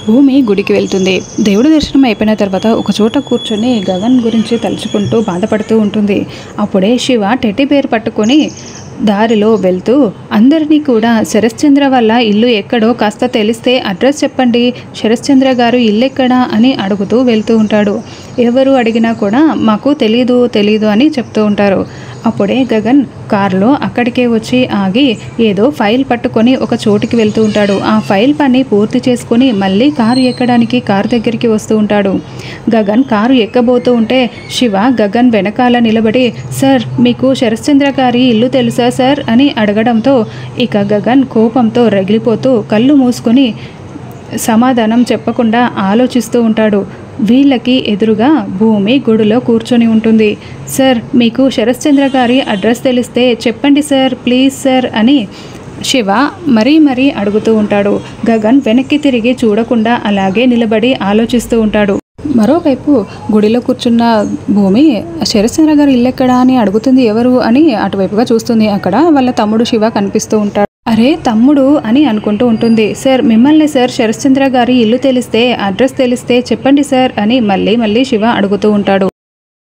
భూమి గుడికి వెళ్తుంది. దేవుడి దర్శనం అయిపోయిన తర్వాత ఒక చోట కూర్చొని గగన్ గురించి తలుచుకుంటూ బాధపడుతూ ఉంటుంది. అప్పుడే శివ టెడ్డీ బేర్ పట్టుకొని దారిలో వెళ్తూ అందరినీ కూడా శరశ్చంద్ర వల్ల ఇల్లు ఎక్కడో కాస్త తెలిస్తే అడ్రస్ చెప్పండి, శరశ్చంద్ర గారు ఇల్లు ఎక్కడా అని అడుగుతూ వెళ్తూ ఉంటాడు. ఎవరు అడిగినా కూడా మాకు తెలీదు అని చెప్తూ ఉంటారు. అప్పుడే గగన్ కారులో అక్కడికే వచ్చి ఆగి ఏదో ఫైల్ పట్టుకొని ఒక చోటికి వెళ్తూ ఉంటాడు. ఆ ఫైల్ పని పూర్తి చేసుకుని మళ్ళీ కారు ఎక్కడానికి కారు దగ్గరికి వస్తూ ఉంటాడు. గగన్ కారు ఎక్కబోతూ ఉంటే శివ గగన్ వెనకాల నిలబడి సార్ మీకు శరశ్చంద్ర గారి ఇల్లు తెలుసా సార్ అని అడగడంతో ఇక గగన్ కోపంతో రగిలిపోతూ కళ్ళు మూసుకొని సమాధానం చెప్పకుండా ఆలోచిస్తూ ఉంటాడు. వీళ్ళకి ఎదురుగా భూమి గుడిలో కూర్చొని ఉంటుంది. సార్ మీకు శరశ్చంద్ర గారి అడ్రస్ తెలిస్తే చెప్పండి సార్, ప్లీజ్ సార్ అని శివ మరీ అడుగుతూ ఉంటాడు. గగన్ వెనక్కి తిరిగి చూడకుండా అలాగే నిలబడి ఆలోచిస్తూ ఉంటాడు. మరోవైపు గుడిలో కూర్చున్న భూమి శరశ్చంద్ర గారి ఇల్లు ఎక్కడా అని అడుగుతుంది. ఎవరు అని అటువైపుగా చూస్తుంది. అక్కడ వాళ్ళ తమ్ముడు శివ కనిపిస్తూ ఉంటాడు. అరే తమ్ముడు అని అనుకుంటూ ఉంటుంది. సార్ మిమ్మల్ని సార్, శరశ్చంద్ర గారి ఇల్లు తెలిస్తే అడ్రస్ తెలిస్తే చెప్పండి సార్ అని మళ్ళీ శివ అడుగుతూ ఉంటాడు.